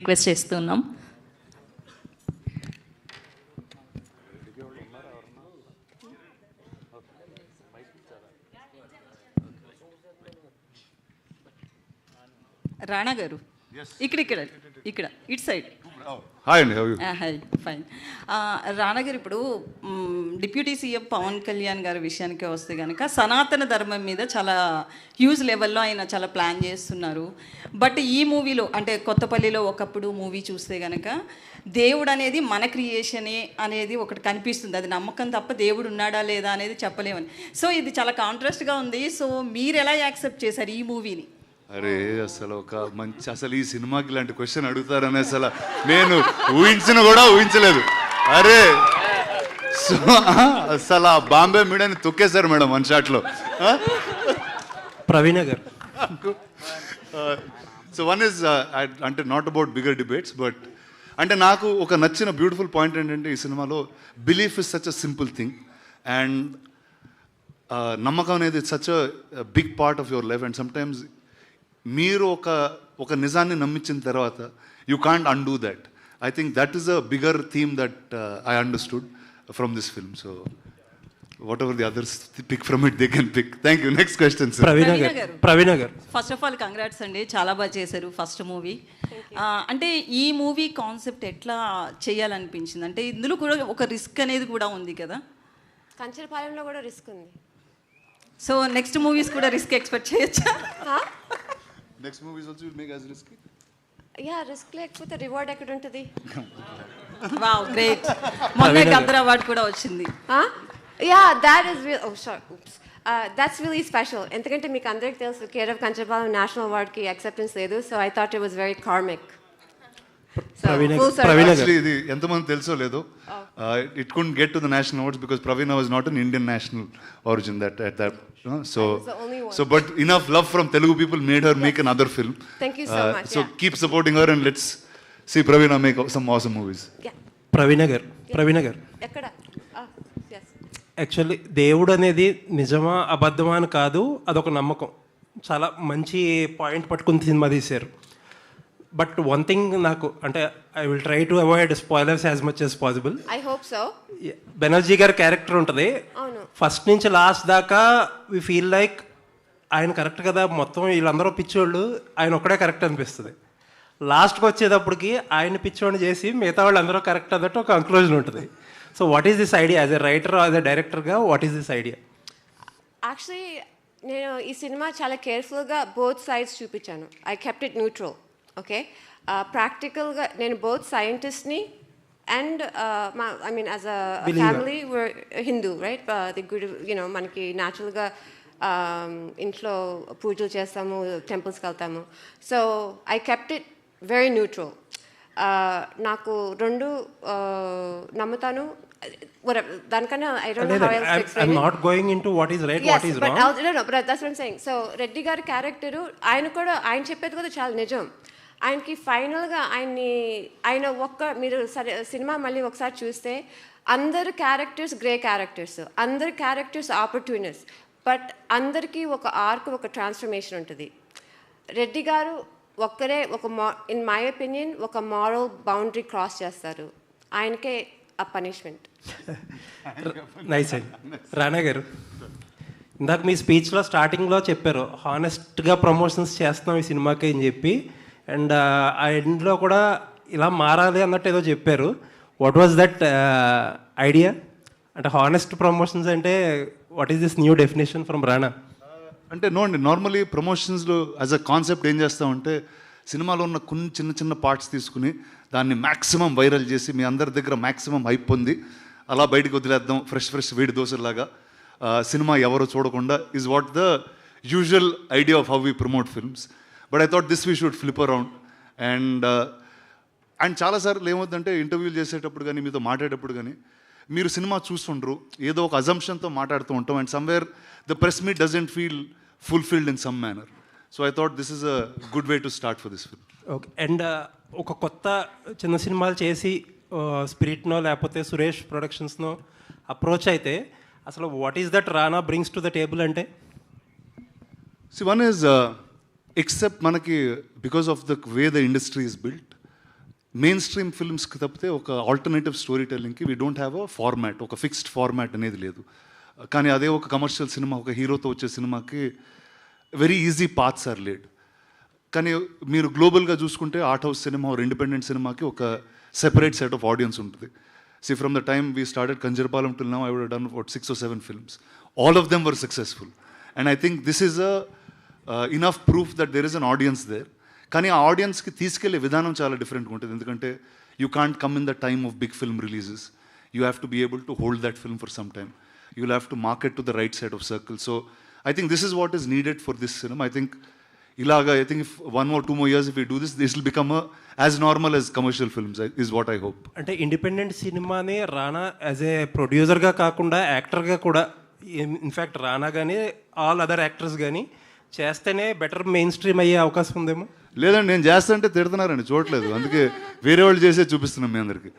Request చేస్తున్నాం. రాణా గారు ఇక్కడ ఇక్కడ ఇక్కడ ఇటు సైడ్. హాయ్ అండి. Hi, fine. రాణా గారు, ఇప్పుడు డిప్యూటీ సీఎం పవన్ కళ్యాణ్ గారి విషయానికి వస్తే కనుక సనాతన ధర్మం మీద చాలా హ్యూజ్ లెవెల్లో ఆయన చాలా ప్లాన్ చేస్తున్నారు. బట్ ఈ మూవీలో అంటే కొత్తపల్లిలో ఒకప్పుడు మూవీ చూస్తే కనుక దేవుడు అనేది మన క్రియేషనే అనేది ఒకటి కనిపిస్తుంది. అది నమ్మకం తప్ప దేవుడు ఉన్నాడా లేదా అనేది చెప్పలేమని. సో ఇది చాలా కాంట్రాస్ట్గా ఉంది. సో మీరు ఎలా యాక్సెప్ట్ చేశారు ఈ మూవీని? అరే అసలు ఒక మంచి అసలు ఈ సినిమాకి ఇలాంటి క్వశ్చన్ అడుగుతారని అసలు నేను ఊహించలేదు. అరే సో అసలు ఆ బాంబే మీడియాని తొక్కేశారు మేడం వన్ షాట్లో. ప్రవీణ గారు. సో వన్ ఇస్ అంటే not about bigger debates, but అంటే నాకు ఒక నచ్చిన బ్యూటిఫుల్ పాయింట్ ఏంటంటే ఈ సినిమాలో belief is such a simple thing and నమ్మకం అనేది such a big part of your life. And sometimes మీరు ఒక నిజాన్ని నమ్మించిన తర్వాత you can't undo that. I think that is a bigger theme that I understood from this film. So whatever the others pick from it they can pick. Thank you. Next question sir. Praveena గారు. First of all congrats అండి, చాలా బాగా చేశారు first movie. అంటే ఈ movie concept ఎట్లా చేయాలనిపించింది? అంటే ఇందులో కూడా ఒక రిస్క్ అనేది కూడా ఉంది కదా. కంచరపాలెంలో కూడా రిస్క్ ఉంది. సో నెక్స్ట్ మూవీస్ కూడా రిస్క్ ఎక్స్పెక్ట్ చేయొచ్చా? Next movies also will make as risky. Ya, risk లేకపోతే రివార్డ్ ఎక్కడ ఉంటుంది? Wow, great. మొన్న గద్దర్ అవార్డ్ కూడా వచ్చింది. Ya, that is oh sorry, oops. That's really special. ఎందుకంటే మీకు అందరికీ తెలుసు కేర్ ఆఫ్ కంచరపాలెం నేషనల్ అవార్డ్కి యాక్సెప్టెన్స్ లేదు. So I thought it was very karmic. ఇది ఎంతమంది తెలుసో లేదో, it couldn't get to the national awards because Praveena was not an Indian national origin that at that. So but enough love from Telugu people made her make another film. Thank you so much. So keep supporting her and let's see Praveena make some awesome movies. ప్రవీణ గారు. ఎక్కడ? yes. Actually దేవుడు అనేది నిజమా అబద్ధమా అని కాదు, అదొక నమ్మకం. చాలా మంచి పాయింట్ పట్టుకుని సినిమా తీశారు. బట్ వన్ థింగ్ నాకు అంటే I will try to avoid spoilers as much as possible. I hope so. Banerjee గారి క్యారెక్టర్ ఉంటుంది, అవును, ఫస్ట్ నుంచి లాస్ట్ దాకా వి ఫీల్ లైక్ ఆయన కరెక్ట్ కదా, మొత్తం వీళ్ళందరూ పిచ్చోళ్ళు, ఆయన ఒక్కడే కరెక్ట్ అనిపిస్తుంది. లాస్ట్కి వచ్చేటప్పటికి ఆయన పిచ్చోడిని చేసి మిగతా వాళ్ళు అందరూ కరెక్ట్ అన్నట్టు ఒక కంక్లూజన్ ఉంటుంది. So what is this idea as a writer, as a డైరెక్టర్గా what is this idea? Actually నేను ఈ సినిమా చాలా కేర్ఫుల్గా బోత్ సైడ్స్ చూపించాను. I kept it neutral. Okay, ప్రాక్టికల్గా నేను బోత్ సైంటిస్ట్ని and I mean as a family our Hindu, right? The good you know మనకి న్యాచురల్గా ఇంట్లో పూజలు చేస్తాము, టెంపుల్స్కి వెళ్తాము. So I kept it very neutral. నాకు రెండు నమ్ముతాను. దానికన్నా I don't know how else to explain it. I'm not going into what is right, what is wrong. No, but that's what I'm saying. So Reddy గారి character ఆయన చెప్పేది కూడా చాలా నిజం. ఆయనకి ఫైనల్గా ఆయన మీరు సరే సినిమా మళ్ళీ ఒకసారి చూస్తే అందరు క్యారెక్టర్స్ గ్రే క్యారెక్టర్స్, అందరు క్యారెక్టర్స్ ఆపర్చునిటీస్, బట్ అందరికీ ఒక ఆర్క్, ఒక ట్రాన్స్ఫర్మేషన్ ఉంటుంది. రెడ్డి గారు ఒక్కరే ఇన్ మై ఒపీనియన్ ఒక మారల్ బౌండరీ క్రాస్ చేస్తారు. ఆయనకే ఆ పనిష్మెంట్. నైస్ అండి. రాణా గారు, ఇందాక మీ స్పీచ్లో స్టార్టింగ్లో చెప్పారు హానెస్ట్గా ప్రమోషన్స్ చేస్తున్నాం ఈ సినిమాకి అని చెప్పి, అండ్ ఆ ఎండ్లో కూడా ఇలా మారాలి అన్నట్టు ఏదో చెప్పారు. What was that idea? అంటే హానెస్ట్ ప్రమోషన్స్ అంటే what is this new definition from Rana? అంటే నో అండి, నార్మలీ ప్రమోషన్స్లో యాజ్ అ కాన్సెప్ట్ ఏం చేస్తామంటే సినిమాలో ఉన్న కొన్ని చిన్న చిన్న పార్ట్స్ తీసుకుని దాన్ని మ్యాక్సిమం వైరల్ చేసి మీ అందరి దగ్గర మ్యాక్సిమం హైప్ పొంది అలా బయటకు వదిలేద్దాం ఫ్రెష్ వేడి దోశలాగా, సినిమా ఎవరో చూడకుండా is what the usual idea of how we promote films. But I thought this we should flip around. And చాలాసార్లు ఏమవుతుందంటే ఇంటర్వ్యూలు చేసేటప్పుడు కానీ మీతో మాట్లాడేటప్పుడు కానీ మీరు సినిమా చూస్తుండ్రు, ఏదో ఒక అజంప్షన్తో మాట్లాడుతూ ఉంటాం, and somewhere the press meet doesn't feel fulfilled in some manner. So I thought this is a good way to start for this film. Okay, and ఒక కొత్త చిన్న సినిమాలు చేసి స్పిరిట్నో లేకపోతే సురేష్ ప్రొడక్షన్స్నో అప్రోచ్ అయితే అసలు what is that Rana brings to the table అంటే? One is except మనకి because of the way the industry is built, mainstream ఫిల్మ్స్కి తప్పితే ఒక ఆల్టర్నేటివ్ స్టోరీ టెల్లింగ్కి we don't have a format, ఒక ఫిక్స్డ్ ఫార్మాట్ అనేది లేదు. కానీ అదే ఒక కమర్షియల్ సినిమా, ఒక హీరోతో వచ్చే సినిమాకి very easy paths are laid. కానీ మీరు గ్లోబల్గా చూసుకుంటే art house cinema or independent సినిమాకి ఒక సెపరేట్ సెట్ ఆఫ్ ఆడియన్స్ ఉంటుంది. See, from the time we started Kanjarpalam till now, I would have done about 6 or 7 films. All of them were successful. And I think this is enough proof that there is an audience there. కానీ ఆ ఆడియన్స్కి తీసుకెళ్లే విధానం చాలా డిఫరెంట్గా ఉంటుంది. ఎందుకంటే you can't come in the time of big film releases. You have to be able to hold that film for some time. You will have to market to the right side of circle. So I think this is what is needed for this cinema. I think ఇలాగా I think if 1 or 2 more years if we do this, this will become as normal as commercial films is what I hope. అంటే independent సినిమాని రానా as a ప్రొడ్యూసర్గా కాకుండా యాక్టర్గా కూడా, in fact రానా కానీ all other actors కానీ చేస్తేనే బెటర్ మెయిన్ స్ట్రీమ్ అయ్యే అవకాశం ఉందేమో. లేదండి, నేను చేస్తానంటే తిడుతున్నారండి, చూడలేదు. అందుకే వేరే వాళ్ళు చేసే చూపిస్తున్నాం మీ అందరికి.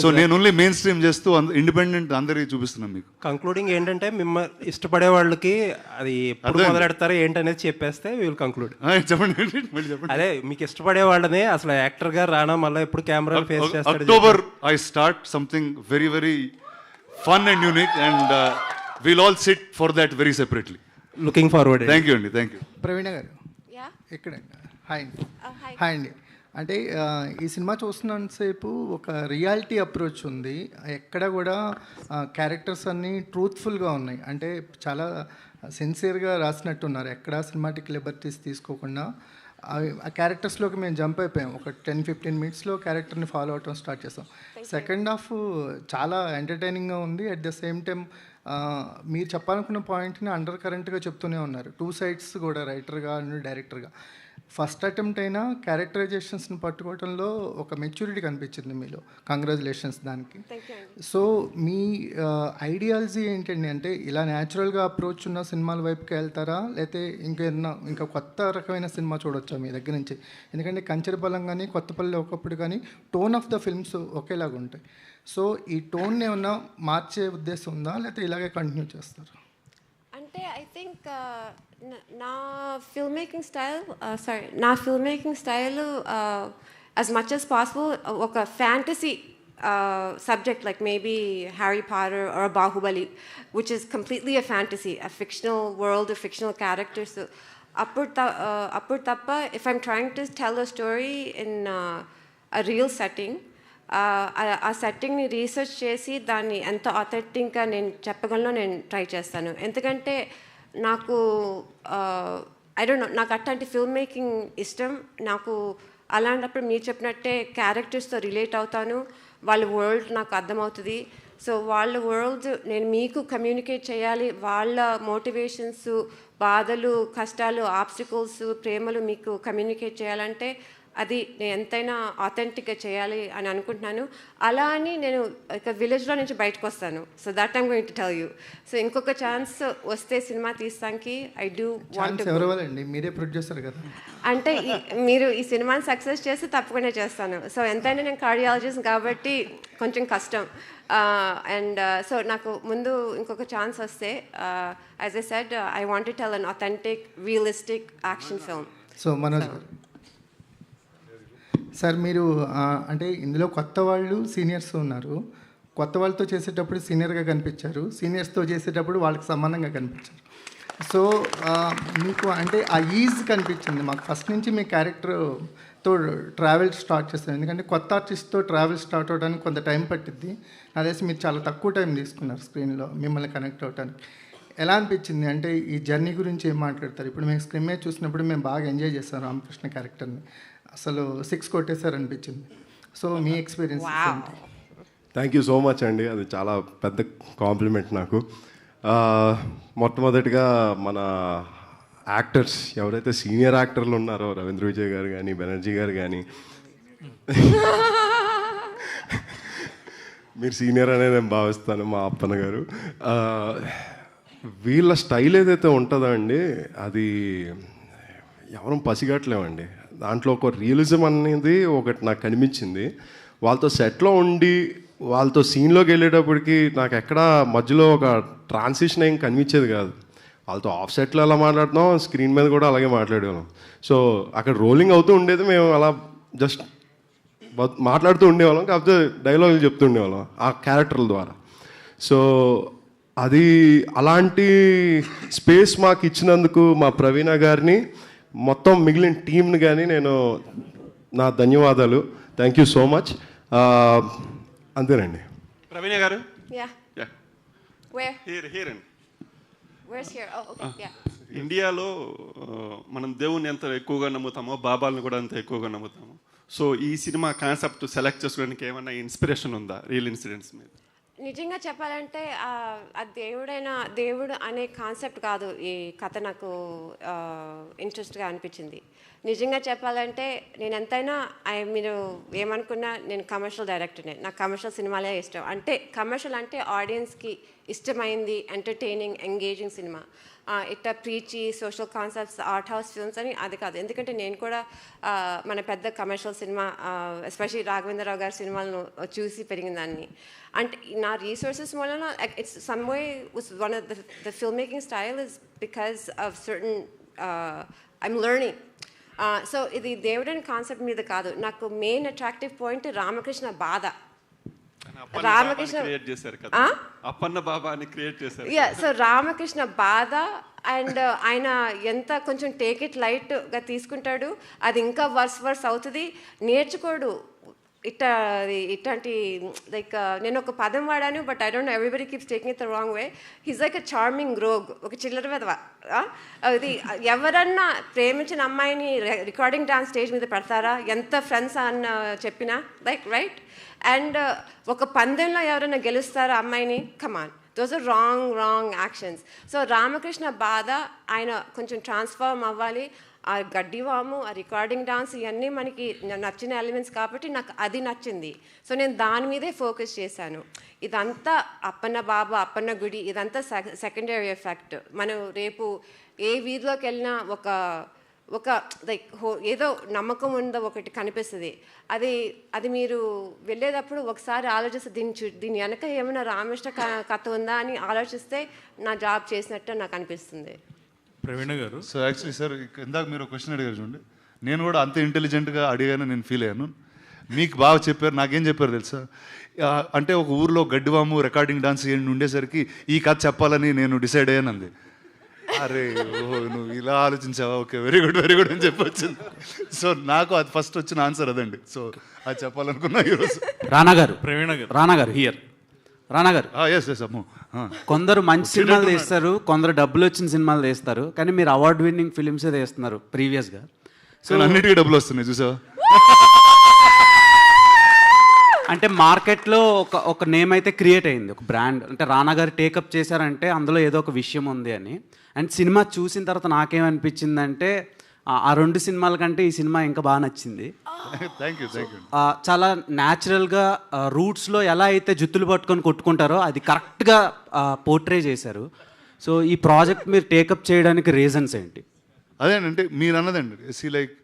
సో నేను ఓన్లీ మెయిన్ స్ట్రీమ్ చేస్తూ ఇండిపెండెంట్ అందరికి చూపిస్తున్నాం మీకు. కంక్లూడింగ్ ఏంటంటే మిమ్మల్ని ఇష్టపడే వాళ్ళకి అది ఎప్పుడు మొదలెడతారో ఏంటనేది చెప్పేస్తే విల్ కంక్లూడ్. చెప్పండి మళ్ళీ చెప్పండి. అదే మీకు ఇష్టపడే వాళ్ళని అసలు యాక్టర్గా రానా మళ్ళీ ఎప్పుడు కెమెరా ఫేస్ చేస్తాడు. October I start something very very fun and unique and will all SIT for that very separately. Looking forward. Thank you అండి, థ్యాంక్ యూ. ప్రవీణ గారు ఇక్కడ హాయ్ అండి. హాయ్ అండి. అంటే ఈ సినిమా చూస్తున్నంతసేపు ఒక రియాలిటీ అప్రోచ్ ఉంది. ఎక్కడ కూడా క్యారెక్టర్స్ అన్నీ ట్రూత్ఫుల్గా ఉన్నాయి. అంటే చాలా సిన్సియర్గా రాసినట్టున్నారు. ఎక్కడ సినిమాటిక్ లిబర్టీస్ తీసుకోకుండా ఆ క్యారెక్టర్స్లోకి మేము జంప్ అయిపోయాం. ఒక 10-15 మినిట్స్లో క్యారెక్టర్ని ఫాలో అవటం స్టార్ట్ చేస్తాం. సెకండ్ హాఫ్ చాలా ఎంటర్టైనింగ్గా ఉంది. అట్ ద సేమ్ టైం మీరు చెప్పాలనుకున్న పాయింట్ని అండర్ కరెంట్గా చెప్తూనే ఉన్నారు. 2 sides కూడా, రైటర్గా అండ్ డైరెక్టర్గా. ఫస్ట్ అటెంప్ట్ అయినా క్యారెక్టరైజేషన్స్ని పట్టుకోవడంలో ఒక మెచ్యూరిటీ కనిపించింది మీలో. కంగ్రాచులేషన్స్ దానికి. సో మీ ఐడియాలజీ ఏంటండి? అంటే ఇలా న్యాచురల్గా అప్రోచ్ ఉన్న సినిమాల వైపుకి వెళ్తారా, లేకపోతే ఇంకా కొత్త రకమైన సినిమా చూడొచ్చా మీ దగ్గర నుంచి? ఎందుకంటే కంచెరపాలెం కానీ కొత్తపల్లి ఒకప్పుడు కానీ టోన్ ఆఫ్ ద ఫిల్మ్స్ ఒకేలాగా ఉంటాయి. సో ఈ టోన్ ఏమన్నా మార్చే ఉద్దేశం ఉందా, లేకపోతే ఇలాగే కంటిన్యూ చేస్తారు? అంటే ఐ థింక్ నా film making style as much as possible ఒక fantasy subject like maybe Harry Potter or a Bahubali, which is completely a fantasy, a fictional world of fictional characters. So appur tappa, if I'm trying to tell a story in a real setting, ఆ సెట్టింగ్ని research చేసి దాన్ని ఎంత ఆథెంటిక్గా నేను చెప్పగలను నేను try చేస్తాను. ఎందుకంటే నాకు నాకు అట్లాంటి ఫిల్మ్ మేకింగ్ ఇష్టం. నాకు అలాంటప్పుడు మీరు చెప్పినట్టే క్యారెక్టర్స్తో రిలేట్ అవుతాను. వాళ్ళ వరల్డ్ నాకు అర్థమవుతుంది. సో వాళ్ళ వరల్డ్ నేను మీకు కమ్యూనికేట్ చేయాలి. వాళ్ళ మోటివేషన్స్, బాధలు, కష్టాలు, ఆబ్స్టికల్స్, ప్రేమలు మీకు కమ్యూనికేట్ చేయాలంటే అది నేను ఎంతైనా ఆథెంటిక్గా చేయాలి అని అనుకుంటున్నాను. అలా అని నేను ఒక విలేజ్లో నుంచి బయటకు వస్తాను. So that I'm going to tell you. So ఇంకొక ఛాన్స్ వస్తే సినిమా తీస్తానికి ఐ డూ వాంట్. మీరే ప్రొడ్యూసర్ కదా, అంటే మీరు ఈ సినిమాని సక్సెస్ చేస్తే తప్పకుండా చేస్తాను. సో ఎంతైనా నేను కార్డియాలజిస్ట్ కాబట్టి కొంచెం కష్టం. అండ్ సో నాకు ముందు ఇంకొక ఛాన్స్ వస్తే as I said I want to tell an authentic realistic action film. So Manoj sir, మీరు అంటే ఇందులో కొత్త వాళ్ళు సీనియర్స్ ఉన్నారు. కొత్త వాళ్ళతో చేసేటప్పుడు సీనియర్గా కనిపించారు, సీనియర్స్తో చేసేటప్పుడు వాళ్ళకి సమానంగా కనిపించారు. సో మీకు అంటే ఆ ఈజ్ కనిపించింది మాకు ఫస్ట్ నుంచి. మీ క్యారెక్టర్తో ట్రావెల్ స్టార్ట్ చేస్తాను. ఎందుకంటే కొత్త ఆర్టిస్ట్తో ట్రావెల్ స్టార్ట్ అవడానికి కొంత టైం పట్టిద్ది. నా తెలిసి మీరు చాలా తక్కువ టైం తీసుకున్నారు స్క్రీన్లో మిమ్మల్ని కనెక్ట్ అవ్వడానికి. ఎలా అనిపించింది? అంటే ఈ జర్నీ గురించి ఏం మాట్లాడతారు? ఇప్పుడు మేము స్క్రీన్ మీద చూసినప్పుడు మేము బాగా ఎంజాయ్ చేస్తాం రామకృష్ణ క్యారెక్టర్ని. అసలు 6 కొట్టేశారు అనిపించింది. సో మీ ఎక్స్పీరియన్స్ ఏంటి? థ్యాంక్ యూ సో మచ్ అండి. అది చాలా పెద్ద కాంప్లిమెంట్ నాకు. మొట్టమొదటిగా మన యాక్టర్స్ ఎవరైతే సీనియర్ యాక్టర్లు ఉన్నారో, రవీంద్ర విజయ్ గారు కానీ, బెనర్జీ గారు కానీ, మీరు సీనియర్ అనే నేను భావిస్తాను, మా అప్పన్న గారు. వీళ్ళ స్టైల్ ఏదైతే ఉంటుందో అండి, అది ఎవరం పసిగట్టలేమండి. దాంట్లో ఒక రియలిజం అనేది ఒకటి నాకు కనిపించింది. వాళ్ళతో సెట్లో ఉండి వాళ్ళతో సీన్లోకి వెళ్ళేటప్పటికి నాకు ఎక్కడ మధ్యలో ఒక ట్రాన్సిషన్ ఏం కనిపించేది కాదు. వాళ్ళతో ఆఫ్ సెట్లో ఎలా మాట్లాడుతున్నాం, స్క్రీన్ మీద కూడా అలాగే మాట్లాడేవాళ్ళం. సో అక్కడ రోలింగ్ అవుతూ ఉండేది, మేము అలా జస్ట్ మాట్లాడుతూ ఉండేవాళ్ళం, కాకపోతే డైలాగులు చెప్తూ ఉండేవాళ్ళం ఆ క్యారెక్టర్ల ద్వారా. సో అది అలాంటి స్పేస్ మాకు ఇచ్చినందుకు మా ప్రవీణ గారిని, మొత్తం మిగిలిన టీంని కానీ నేను నా ధన్యవాదాలు. Thank you so much. అంతేనండి. ప్రవీణ గారు, Yeah. Yeah. Where? here అండి. Where's here? Oh, okay. Yeah. ఇండియాలో మనం దేవుణ్ణి ఎంత ఎక్కువగా నమ్ముతామో బాబాలను కూడా అంత ఎక్కువగా నమ్ముతాము. సో ఈ సినిమా కాన్సెప్ట్ సెలెక్ట్ చేసుకోవడానికి ఏమైనా ఇన్స్పిరేషన్ ఉందా రియల్ ఇన్సిడెంట్స్ మీద? నిజంగా చెప్పాలంటే ఆ దేవుడు అనే కాన్సెప్ట్ కాదు ఈ కథ నాకు ఇంట్రెస్ట్గా అనిపించింది. నిజంగా చెప్పాలంటే నేను ఎంతైనా మీరు ఏమనుకున్నా నేను కమర్షియల్ డైరెక్టర్నే. నాకు కమర్షియల్ సినిమాలే ఇష్టం. అంటే కమర్షియల్ అంటే ఆడియన్స్కి ఇష్టమైంది, ఎంటర్టైనింగ్, ఎంగేజింగ్ సినిమా. ఇట్లా preachy social concepts, art house films అని అది కాదు. ఎందుకంటే నేను కూడా మన పెద్ద కమర్షియల్ సినిమా ఎస్పెషల్లీ రాఘవేంద్రరావు గారి సినిమాలను చూసి పెరిగిందాన్ని. అంటే నా రీసోర్సెస్ వలన it's some way one of the film making style is because of certain I'm learning. So ఇది దేవుడని కాన్సెప్ట్ మీద కాదు. నాకు మెయిన్ అట్రాక్టివ్ పాయింట్ రామకృష్ణ బాధ. రామకృష్ణ క్రియేట్ చేశారు కదా, అప్పన్న బాబా అని క్రియేట్ చేశారు. సో రామకృష్ణ బాధ అండ్ ఆయన ఎంత కొంచెం టేక్ ఇట్ లైట్గా తీసుకుంటాడు, అది ఇంకా వర్స్ అవుతుంది, నేర్చుకోడు. ఇట్లాంటి లైక్ నేను ఒక పదం వాడాను, but I don't no, everybody keeps taking it the wrong way. He's like a charming rogue, ఒక చిల్లర వెధవ. అది ఎవరన్నా ప్రేమించిన అమ్మాయిని రికార్డింగ్ డాన్స్ స్టేజ్ మీద పెడతారా, ఎంత ఫ్రెండ్స్ అన్న చెప్పినా, లైక్ రైట్. అండ్ ఒక పందెంలో ఎవరైనా గెలుస్తారా అమ్మాయిని? Come on, those are wrong actions. So Ramakrishna బాధ, ఆయన కొంచెం ట్రాన్స్ఫార్మ్ అవ్వాలి. ఆ గడ్డివాము, ఆ రికార్డింగ్ డాన్స్, ఇవన్నీ మనకి నచ్చిన ఎలిమెంట్స్ కాబట్టి నాకు అది నచ్చింది. సో నేను దాని మీదే ఫోకస్ చేశాను. ఇదంతా అప్పన్న బాబా, అప్పన్న గుడి, ఇదంతా సెకండరీ ఎఫెక్ట్. మనం రేపు ఏ వీధిలోకి వెళ్ళినా ఒక లైక్ ఏదో నమ్మకం ఉందో ఒకటి కనిపిస్తుంది. అది మీరు వెళ్ళేటప్పుడు ఒకసారి ఆలోచిస్తే దీని వెనక ఏమైనా రామకృష్ణ కథ ఉందా అని ఆలోచిస్తే నా జాబ్ చేసినట్టు నాకు అనిపిస్తుంది. ప్రవీణ గారు, సో యాక్చువల్లీ సార్ ఇందాక మీరు క్వశ్చన్ అడిగారు చూడండి, నేను కూడా అంత ఇంటెలిజెంట్గా అడిగాను, నేను ఫీల్ అయ్యాను. మీకు బాగా చెప్పారు. నాకేం చెప్పారు తెలుసా, అంటే ఒక ఊర్లో గడ్డివాము రికార్డింగ్ డాన్స్ ఉండేసరికి ఈ కథ చెప్పాలని నేను డిసైడ్ అయ్యాను అంది. అరే ఓహో, నువ్వు ఇలా ఆలోచించావా, ఓకే, వెరీ గుడ్ అని చెప్పొచ్చింది. సో నాకు అది ఫస్ట్ వచ్చిన ఆన్సర్ అదండి. సో అది చెప్పాలనుకున్నా ఈరోజు. రానా గారు హియర్. రానా గారు, ఎస్ అమ్మో. కొందరు మంచి సినిమాలు తీస్తారు, కొందరు డబ్బులు వచ్చిన సినిమాలు తీస్తారు, కానీ మీరు అవార్డ్ విన్నింగ్ ఫిలిమ్సే తీస్తున్నారు ప్రీవియస్గా. సో అన్నిటికీ డబ్బులు వస్తున్నాయి చూసావా. అంటే మార్కెట్లో ఒక నేమ్ అయితే క్రియేట్ అయింది, ఒక బ్రాండ్. అంటే రానా గారు టేకప్ చేశారంటే అందులో ఏదో ఒక విషయం ఉంది అని. అండ్ సినిమా చూసిన తర్వాత నాకేమనిపించిందంటే ఆ రెండు సినిమాల కంటే ఈ సినిమా ఇంకా బాగా నచ్చింది. Thank you. చాలా న్యాచురల్గా రూట్స్లో ఎలా అయితే జుత్తులు పట్టుకొని కొట్టుకుంటారో అది కరెక్ట్గా పోర్ట్రే చేశారు. సో ఈ ప్రాజెక్ట్ మీరు టేకప్ చేయడానికి రీజన్స్ ఏంటి? అదేంటంటే మీరు అన్నదండి, లైక్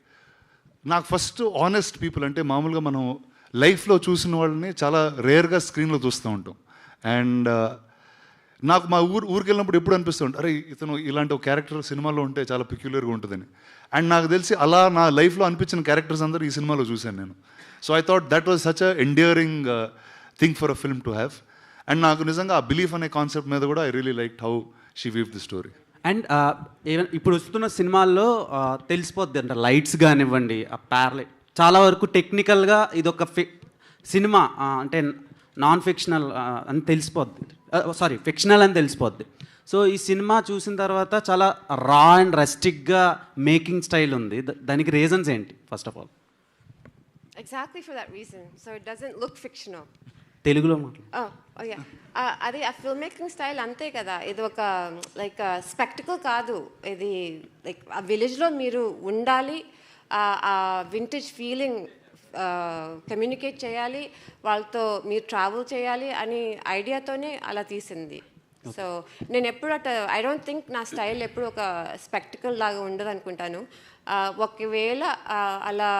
నాకు ఫస్ట్ ఆనెస్ట్ పీపుల్ అంటే మామూలుగా మనం లైఫ్లో చూసిన వాళ్ళని చాలా రేర్గా స్క్రీన్లో చూస్తూ ఉంటాం. అండ్ నాకు మా ఊరికి వెళ్ళినప్పుడు ఎప్పుడు అనిపిస్తూ ఉంటుంది, అరే ఇతను ఇలాంటి ఒక క్యారెక్టర్ సినిమాలో ఉంటే చాలా పెక్యులర్గా ఉంటుందని. అండ్ నాకు తెలిసి అలా నా లైఫ్లో అనిపించిన క్యారెక్టర్స్ అందరూ ఈ సినిమాలో చూశాను నేను. So I thought that was such a endearing thing for a film to have. And నాకు నిజంగా ఆ బిలీఫ్ అనే కాన్సెప్ట్ మీద కూడా I really like how she weave the story. And ఇప్పుడు వస్తున్న సినిమాల్లో తెలిసిపోద్ది అంటే లైట్స్ కానివ్వండి, ఆ ప్యారలైట్ చాలా వరకు టెక్నికల్గా ఇదొక సినిమా అంటే నాన్ ఫిక్షనల్ అని తెలిసిపోద్ది, సారీ ఫిక్షనల్ అని తెలిసిపోద్ది. సో ఈ సినిమా చూసిన తర్వాత చాలా రా అండ్ రస్టిక్గా మేకింగ్ స్టైల్ ఉంది. దానికి రీజన్స్ ఏంటి first of all? Exactly for that reason. So it doesn't look fictional. తెలుగులో అది ఆ ఫిల్మ్ మేకింగ్ స్టైల్ అంతే కదా. ఇది ఒక లైక్ స్పెక్టికల్ కాదు. ఇది లైక్ ఆ విలేజ్లో మీరు ఉండాలి, ఆ వింటేజ్ ఫీలింగ్ కమ్యూనికేట్ చేయాలి, వాళ్ళతో మీరు ట్రావెల్ చేయాలి అని ఐడియాతోనే అలా తీసింది. సో నేను ఎప్పుడు ఐ డోంట్ థింక్ నా స్టైల్ ఎప్పుడు ఒక స్పెక్టికల్ లాగా ఉండదు అనుకుంటాను. ఒకవేళ అలా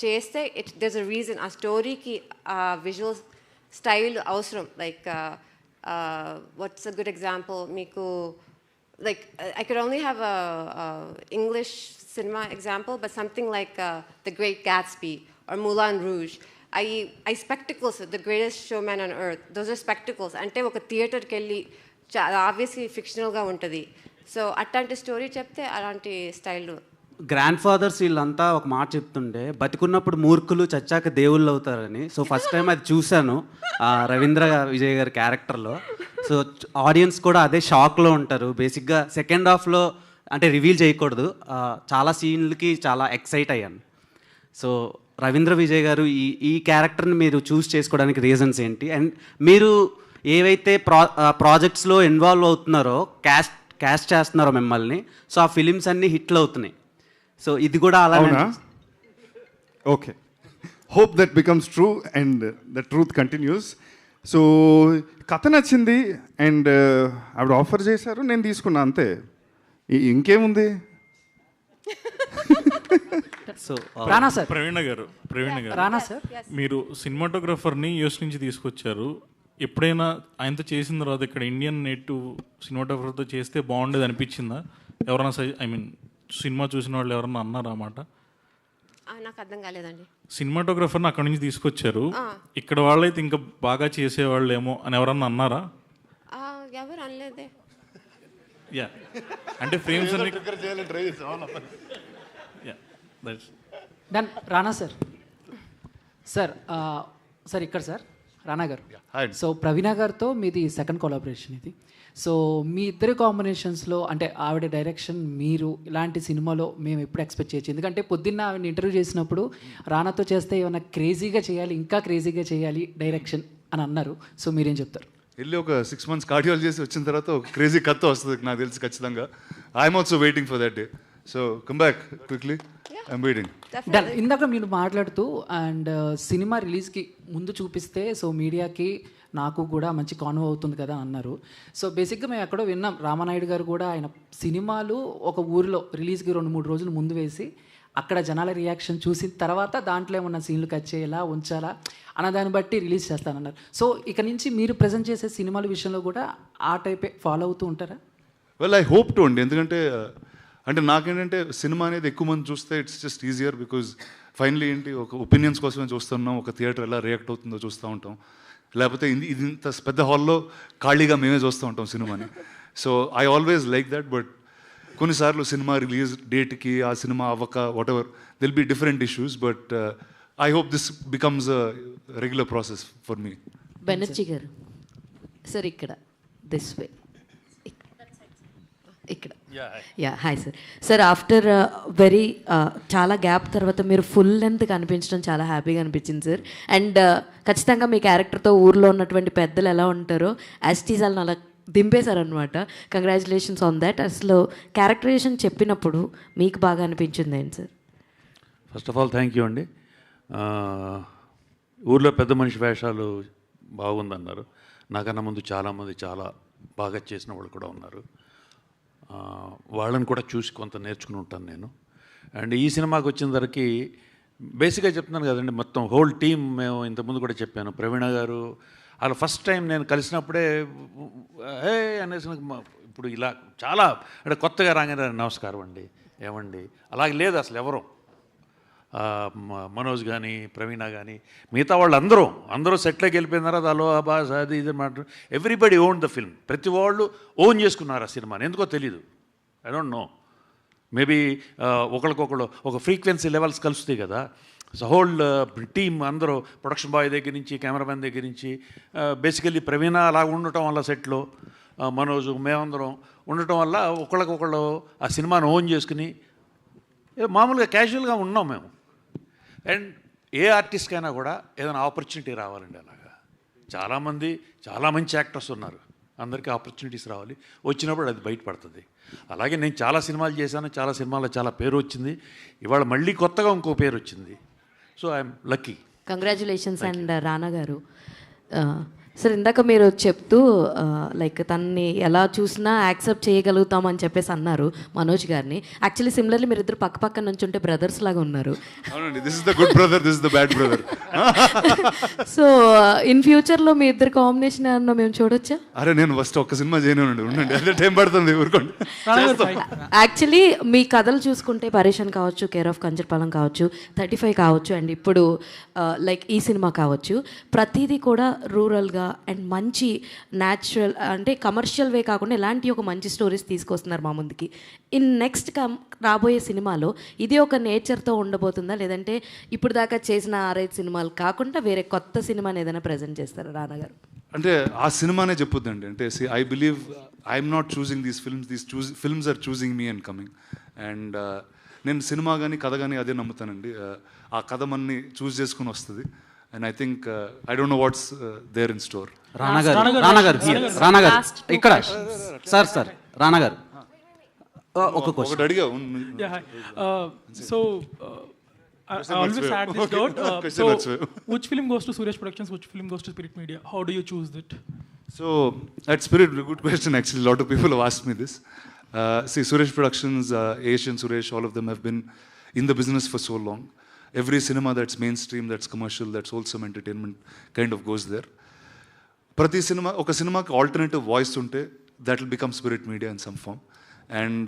చేస్తే దేర్స్ అ రీజన్. ఆ స్టోరీకి ఆ విజువల్ స్టైల్ అవసరం. Like what's a good example మీకు, like I could only have a English cinema example, but something like The Great Gatsby or Moulin Rouge. I spectacles the greatest showman on earth, those are spectacles. అంటే ఒక థియేటర్కి వెళ్ళి obviously ఫిక్షనల్గా ఉంటుంది. So అట్లాంటి story చెప్తే అలాంటి స్టైల్లో. Grand fathers వీళ్ళంతా ఒక మాట చెప్తుండే, బతికున్నప్పుడు మూర్ఖులు చచ్చాక దేవుళ్ళు అవుతారని. సో ఫస్ట్ టైం అది చూశాను రవీంద్ర విజయ్ గారి క్యారెక్టర్లో. సో ఆడియన్స్ కూడా అదే షాక్లో ఉంటారు. బేసిక్గా సెకండ్ హాఫ్లో అంటే రివీల్ చేయకూడదు, చాలా సీన్లకి చాలా ఎక్సైట్ అయ్యాను. సో రవీంద్ర విజయ్ గారు ఈ క్యారెక్టర్ని మీరు చూస్ చేసుకోవడానికి రీజన్స్ ఏంటి? అండ్ మీరు ఏవైతే ప్రాజెక్ట్స్లో ఇన్వాల్వ్ అవుతున్నారో, క్యాస్ట్ చేస్తున్నారో మిమ్మల్ని, సో ఆ ఫిలిమ్స్ అన్నీ హిట్లు అవుతున్నాయి. సో ఇది కూడా అలానే. Okay, hope that becomes true and the truth continuous. So కథ నచ్చింది అండ్ ఆవిడ ఆఫర్ చేశారు, నేను తీసుకున్నా అంతే. ఇంకేముంది? సో రానా సార్, ప్రవీణ గారు రానా సార్, మీరు సినిమాటోగ్రఫర్ని యూఎస్ నుంచి తీసుకొచ్చారు. ఎప్పుడైనా ఆయనతో చేసిన తర్వాత ఇక్కడ ఇండియన్ నేటివ్ సినిమాటోగ్రఫర్తో చేస్తే బాగుండేది అనిపించిందా? ఎవరైనా ఐ మీన్ సినిమా చూసిన వాళ్ళు ఎవరన్నా అన్నారా అన్నమాట? నాకు అర్థం కాలేదండి. సినిమాటోగ్రఫర్ని అక్కడ నుంచి తీసుకొచ్చారు, ఇక్కడ వాళ్ళైతే ఇంకా బాగా చేసేవాళ్ళు ఏమో అని ఎవరన్నా అన్నారా? ఎవరు అనలేదే. యా, అంటే ఫ్రేమ్స్ అన్ని డన్. రానా సార్, సార్ సార్ ఇక్కడ సార్ రానా గారు. సో ప్రవీణ గారితో మీది సెకండ్ కొలాబరేషన్ ఇది. సో మీ ఇద్దరి కాంబినేషన్స్లో అంటే ఆవిడ డైరెక్షన్, మీరు ఇలాంటి సినిమాలో మేము ఎప్పుడు ఎక్స్పెక్ట్ చేయొచ్చు? ఎందుకంటే పొద్దున్న ఆవిడ ఇంటర్వ్యూ చేసినప్పుడు రానాతో చేస్తే ఏమైనా క్రేజీగా చేయాలి, ఇంకా క్రేజీగా చేయాలి డైరెక్షన్ అని అన్నారు. సో మీరేం చెప్తారు? వెళ్ళి ఒక 6 months కార్డియాలజీ చేసి వచ్చిన తర్వాత ఒక క్రేజీ కథ వస్తుంది నాకు తెలిసి ఖచ్చితంగా. I'm also waiting for that day. So come back quickly, I'm waiting. Done. ఇందాక మీరు మాట్లాడుతూ అండ్ సినిమా రిలీజ్కి ముందు చూపిస్తే సో మీడియాకి నాకు కూడా మంచి కాన్వో అవుతుంది కదా అన్నారు. సో బేసిక్గా మేము ఎక్కడో విన్నాం, రామానాయుడు గారు కూడా ఆయన సినిమాలు ఒక ఊరిలో రిలీజ్కి 2-3 రోజులు ముందు వేసి అక్కడ జనాల రియాక్షన్ చూసిన తర్వాత దాంట్లో ఏమన్నా సీన్లు కట్ చేయాలా ఉంచాలా అన్న దాన్ని బట్టి రిలీజ్ చేస్తానన్నారు. సో ఇక నుంచి మీరు ప్రజెంట్ చేసే సినిమాల విషయంలో కూడా ఆ టైపే ఫాలో అవుతూ ఉంటారా? వెల్ ఐ హోప్ టు అండి. ఎందుకంటే అంటే నాకేంటంటే సినిమా అనేది ఎక్కువ మంది చూస్తే it's just easier, because finally ఏంటి ఒక ఒపీనియన్స్ కోసమే చూస్తున్నాం, ఒక థియేటర్ ఎలా రియాక్ట్ అవుతుందో చూస్తూ ఉంటాం, లేకపోతే ఇది ఇంత పెద్ద హాల్లో ఖాళీగా మేమే చూస్తూ ఉంటాం సినిమాని. So I always like that. But కొన్నిసార్లు సినిమా రిలీజ్ డేట్కి ఆ సినిమా అవ్వక whatever there'll be different issues. But I hope this becomes a regular process for me. Banerjee గారు సార్ ఇక్కడ దిస్ వే ఇక్కడ. Yeah hi sir. Sir after very చాలా gap తర్వాత మీరు ఫుల్ లెంత్ కనిపించడం చాలా హ్యాపీగా అనిపించింది సార్. అండ్ ఖచ్చితంగా మీ క్యారెక్టర్తో ఊర్లో ఉన్నటువంటి పెద్దలు ఎలా ఉంటారో యాస్టీస్ వాళ్ళని అలా దింపేశారనమాట. Congratulations on that. అసలు క్యారెక్టరైజేషన్ చెప్పినప్పుడు మీకు బాగా అనిపించింది ఏంటి sir? First of all thank you అండి. ఊర్లో పెద్ద మనిషి వేషాలు బాగుందన్నారు. నాకన్నా ముందు చాలామంది చాలా బాగా చేసిన వాళ్ళు కూడా ఉన్నారు. వాళ్ళని కూడా చూసి కొంత నేర్చుకుని ఉంటాను నేను. అండ్ ఈ సినిమాకి వచ్చిన ధరకి బేసిక్గా చెప్తున్నాను కదండి, మొత్తం హోల్ టీమ్ మేము ఇంతకుముందు కూడా చెప్పాను. ప్రవీణ గారు అలా ఫస్ట్ టైం నేను కలిసినప్పుడే హే అనేసి ఇప్పుడు ఇలా చాలా అంటే కొత్తగా రాగానే నమస్కారం అండి ఏమండి అలాగే లేదు అసలు ఎవరు. మనోజ్ కానీ ప్రవీణ కానీ మిగతా వాళ్ళు అందరూ సెట్లోకి వెళ్ళిపోయిన తర్వాత అలో బాస్ అది ఇది మాట ఎవ్రీబడి ఓన్ ద ఫిల్మ్. ప్రతి వాళ్ళు ఓన్ చేసుకున్నారు ఆ సినిమాని, ఎందుకో తెలీదు. ఐ డోంట్ నో, మేబీ ఒకరికొకళ్ళు ఒక ఫ్రీక్వెన్సీ లెవెల్స్ కలుస్తాయి కదా. సో హోల్ టీమ్ అందరూ ప్రొడక్షన్ బాయ్ దగ్గర నుంచి కెమెరామెన్ దగ్గర నుంచి బేసికల్లీ ప్రవీణ అలా ఉండటం వల్ల సెట్లో మనోజు మేమందరం ఉండటం వల్ల ఒకళ్ళకొకళ్ళు ఆ సినిమాను ఓన్ చేసుకుని మామూలుగా క్యాజువల్గా ఉన్నాం మేము. అండ్ ఏ ఆర్టిస్ట్కైనా కూడా ఏదైనా ఆపర్చునిటీ రావాలండి. అలాగా చాలామంది చాలా మంచి యాక్టర్స్ ఉన్నారు, అందరికీ ఆపర్చునిటీస్ రావాలి, వచ్చినప్పుడు అది బయటపడుతుంది. అలాగే నేను చాలా సినిమాలు చేశాను, చాలా సినిమాల్లో చాలా పేరు వచ్చింది, ఇవాళ మళ్ళీ కొత్తగా ఇంకో పేరు వచ్చింది. So I'm lucky. Congratulations. And రానా గారు సార్ ఇందాక మీరు చెప్తూ లైక్ తనని ఎలా చూసినా యాక్సెప్ట్ చేయగలుగుతాం అని చెప్పేసి అన్నారు మనోజ్ గారిని. యాక్చువల్లీ సిమిలర్లీ మీరు ఇద్దరు పక్క పక్క నుంచి ఉంటే బ్రదర్స్ లాగా ఉన్నారు. అవునండి, this is the good brother, this is the bad brother. So in ఫ్యూచర్లో మీ ఇద్దరు కాంబినేషన్ ఏమన్నా మేము చూడొచ్చా? అరే నేను ఫస్ట్ ఒక్క సినిమా చేయనండి, ఉండండి, అదే టైం పడుతుంది, ఊరుకోండి. యాక్చువల్లీ మీ కథలు చూసుకుంటే పరేషన్ కావచ్చు, కేర్ ఆఫ్ కంచర్పాలెం కావచ్చు, 35 కావచ్చు, అండ్ ఇప్పుడు లైక్ ఈ సినిమా కావచ్చు, ప్రతిదీ కూడా రూరల్గా అండ్ మంచి న్యాచురల్ అంటే కమర్షియల్ వే కాకుండా ఇలాంటి ఒక మంచి స్టోరీస్ తీసుకొస్తున్నారు మా ముందుకి. ఇన్ నెక్స్ట్ రాబోయే సినిమాలో ఇది ఒక నేచర్తో ఉండబోతుందా, లేదంటే ఇప్పుడు దాకా చేసిన 6-5 సినిమాలు కాకుండా వేరే కొత్త సినిమాని ఏదైనా ప్రజెంట్ చేస్తారా రానా గారు? అంటే ఆ సినిమానే చెప్పొద్దండి. అంటే I believe I'm not choosing these films are choosing me and coming. And నేను సినిమా కానీ కథ కానీ అదే నమ్ముతానండి. ఆ కథ మనని చూస్ చేసుకుని వస్తుంది. And I think I don't know what's there in store. Rana గారు ఇక్కడ సార్ రానా గారు ఒక క్వశ్చన్ అడిగా. So I always had this doubt. So which film goes to Suresh Productions, which film goes to Spirit Media? How do you choose it? So at Spirit, good question actually. A lot of people have asked me this. See, Suresh Productions, Asian Suresh, all of them have been in the business for so long. Every cinema that's mainstream, that's commercial, that's wholesome entertainment kind of goes there. Prati cinema, oka cinema ki alternative voice unte, that will become Spirit Media in some form. And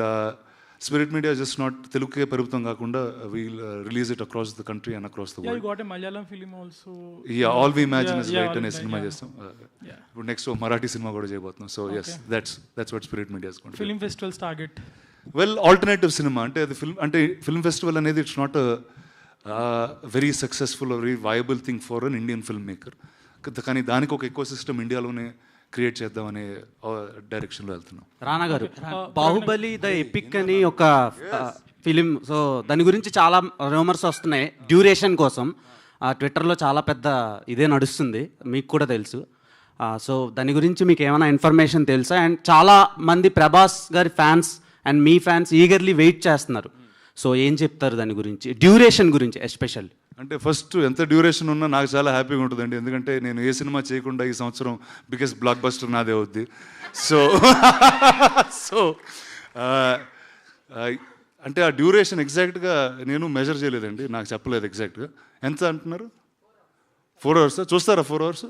Spirit Media is just not Telugu ke paribhutam kaakunda, we'll release it across the country and across the world. Yeah, you got a Malayalam film also. Yeah, All We Imagine is right ane cinema chestam. ఇప్పుడు next Marathi cinema కూడా చేయబోతున్నాం. So yes, that's what spirit media is going to Film festivals target. Well alternative cinema అంటే అది film festival అనేది it's not very successful very viable thing for an Indian film maker. కానీ దానికి ఒక eco system ఇండియాలోనే create చేద్దామనే డైరెక్షన్లో వెళ్తున్నాం. రానా గారు, బాహుబలి ద ఎపిక్ అని ఒక ఫిలిం, సో దాని గురించి చాలా రూమర్స్ వస్తున్నాయి డ్యూరేషన్ కోసం. ట్విట్టర్లో చాలా పెద్ద ఇదే నడుస్తుంది, మీకు కూడా తెలుసు. సో దాని గురించి మీకు ఏమైనా ఇన్ఫర్మేషన్ తెలుసా? అండ్ చాలా మంది ప్రభాస్ గారి ఫ్యాన్స్ అండ్ మీ ఫ్యాన్స్ ఈగర్లీ వెయిట్ చేస్తున్నారు. సో ఏం చెప్తారు దాని గురించి, డ్యూరేషన్ గురించి ఎస్పెషల్లీ? అంటే ఫస్ట్ ఎంత డ్యూరేషన్ ఉన్నా నాకు చాలా హ్యాపీగా ఉంటుందండి. ఎందుకంటే నేను ఏ సినిమా చేయకుండా ఈ సంవత్సరం బిగ్గెస్ట్ బ్లాక్ బస్టర్ నాదే అవుద్ది. సో అంటే ఆ డ్యూరేషన్ ఎగ్జాక్ట్గా నేను మెజర్ చేయలేదండి, నాకు చెప్పలేదు ఎగ్జాక్ట్గా. ఎంత అంటున్నారు? 4 hours చూస్తారా? 4 hours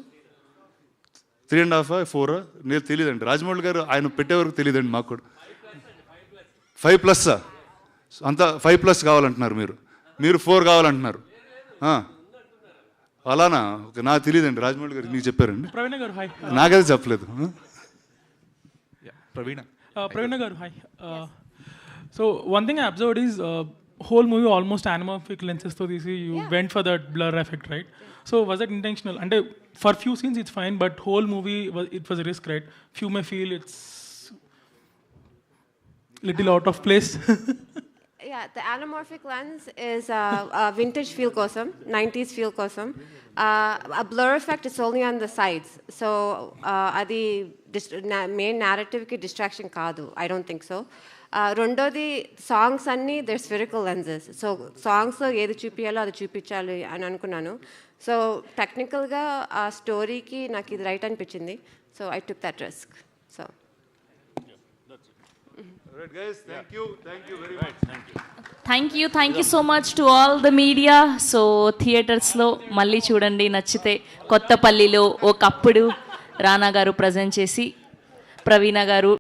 3.5 4 నేను తెలియదండి. రాజమౌళి గారు ఆయన పెట్టే వరకు తెలియదండి మాకు కూడా. 5+ అంత 5+ కావాలంటున్నారు మీరు 4 కావాలంటున్నారు. అలానా? ఓకే, నాకు తెలియదండి. రాజమౌళి గారు మీకు చెప్పారండి, Pravina garu, hi. నాకైతే చెప్పలేదు. Pravina garu, hi. So one thing I observed is whole movie almost anamorphic lenses to this. You went for that blur effect, right? So was that intentional? And for few scenes it's fine, but whole movie it was a risk, right? Few may feel it's little out of place. Yeah, the anamorphic lens is a vintage feel kosam, 90s feel kosam. A blur effect is only on the sides. So adi main narrative ki distraction kaadu. I don't think so. Rendodi songs anni they're spherical lenses. So songs lo edi chupiyalo adi chupichali ani anukunnanu. So technical ga a story ki నాకు ఇది right అనిపించింది. So I took that risk. So Alright guys, thank you very much. Thank you so much to all the media. So థియేటర్స్లో మళ్ళీ చూడండి, నచ్చితే. కొత్తపల్లిలో ఒకప్పుడు రానా గారు present చేసి, ప్రవీణ గారు